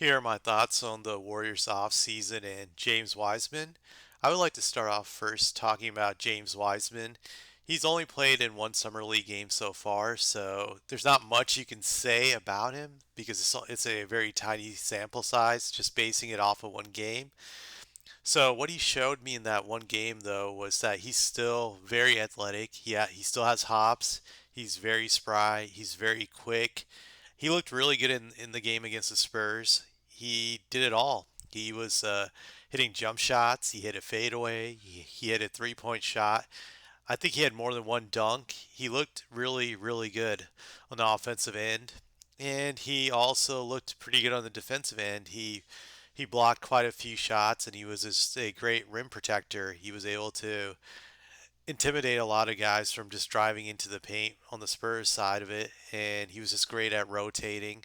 Here are my thoughts on the Warriors offseason and James Wiseman. I would like to start off first talking about James Wiseman. He's only played in one summer league game so far, so there's not much you can say about him because it's a very tiny sample size, just basing it off of one game. So what he showed me in that one game though was that he's still very athletic. He still has hops. He's very spry. He's very quick. He looked really good in the game against the Spurs. He did it all. He was hitting jump shots. He hit a fadeaway. He hit a three-point shot. I think he had more than one dunk. He looked really, really good on the offensive end, and he also looked pretty good on the defensive end. He blocked quite a few shots, and he was just a great rim protector. He was able to intimidate a lot of guys from just driving into the paint on the Spurs side of it, and he was just great at rotating.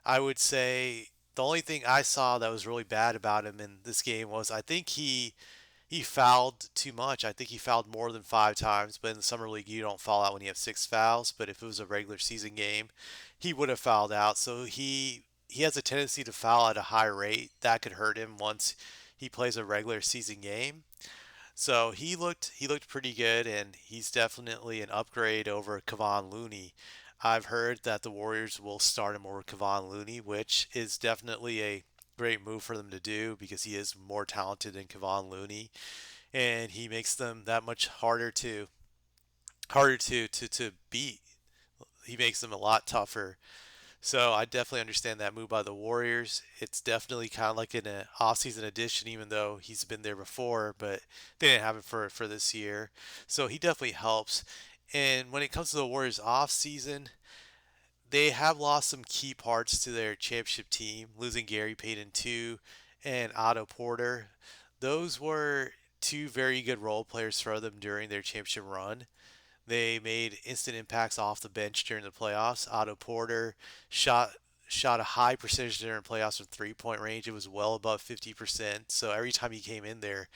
I would say the only thing I saw that was really bad about him in this game was I think he fouled too much. I think he fouled more than 5 times, but in the summer league you don't foul out when you have 6 fouls. But if it was a regular season game, he would have fouled out. So he has a tendency to foul at a high rate. That could hurt him once he plays a regular season game. So he looked pretty good, and he's definitely an upgrade over Kevon Looney. I've heard that the Warriors will start him over Kevon Looney, which is definitely a great move for them to do because he is more talented than Kevon Looney, and he makes them that much harder to beat. He makes them a lot tougher. So I definitely understand that move by the Warriors. It's definitely kind of like an off-season addition, even though he's been there before, but they didn't have it for this year. So he definitely helps. And when it comes to the Warriors off-season, they have lost some key parts to their championship team, losing Gary Payton II and Otto Porter. Those were two very good role players for them during their championship run. They made instant impacts off the bench during the playoffs. Otto Porter shot shot a high percentage during playoffs from 3-point range. It was well above 50%. So every time he came in there,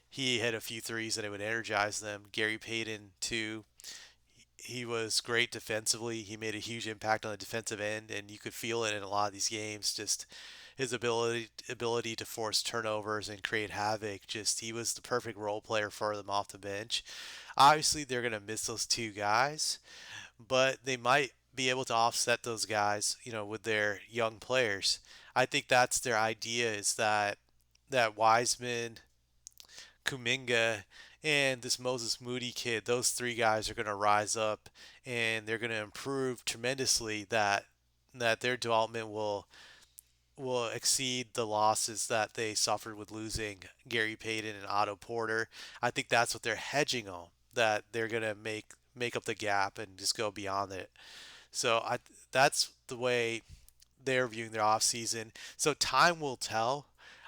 he hit a few threes and it would energize them. Gary Payton too. He was great defensively. He made a huge impact on the defensive end, and you could feel it in a lot of these games. Just his ability to force turnovers and create havoc. Just he was the perfect role player for them off the bench. Obviously, they're gonna miss those two guys, but they might be able to offset those guys, with their young players. I think that's their idea is that Wiseman, Kuminga, and this Moses Moody kid, those three guys are going to rise up and they're going to improve tremendously that their development will exceed the losses that they suffered with losing Gary Payton and Otto Porter. I think that's what they're hedging on, that they're going to make up the gap and just go beyond it. So that's the way they're viewing their off season. So time will tell.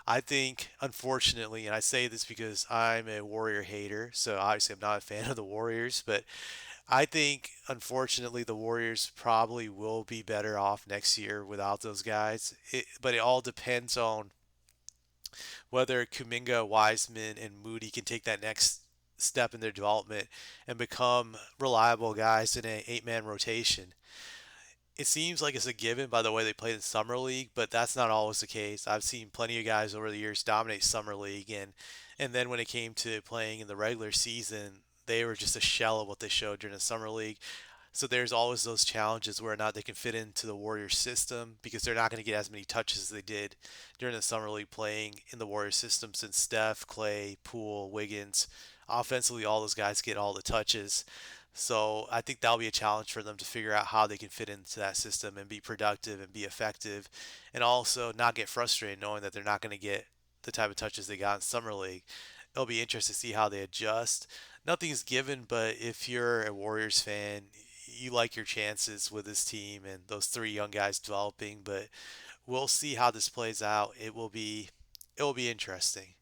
I think, unfortunately, and I say this because I'm a Warrior hater, so obviously I'm not a fan of the Warriors, but I think, unfortunately, the Warriors probably will be better off next year without those guys. But it all depends on whether Kuminga, Wiseman, and Moody can take that next step in their development and become reliable guys in a eight-man rotation. It seems like it's a given by the way they played in summer league, but that's not always the case. I've seen plenty of guys over the years dominate summer league, and then when it came to playing in the regular season, they were just a shell of what they showed during the summer league. So there's always those challenges where or not they can fit into the Warriors system because they're not going to get as many touches as they did during the summer league playing in the Warriors system since Steph, Clay, Poole, Wiggins, offensively all those guys get all the touches. So I think that'll be a challenge for them to figure out how they can fit into that system and be productive and be effective, and also not get frustrated knowing that they're not going to get the type of touches they got in summer league. It'll be interesting to see how they adjust. Nothing's given, but if you're a Warriors fan, you like your chances with this team and those three young guys developing. But we'll see how this plays out. It will be interesting.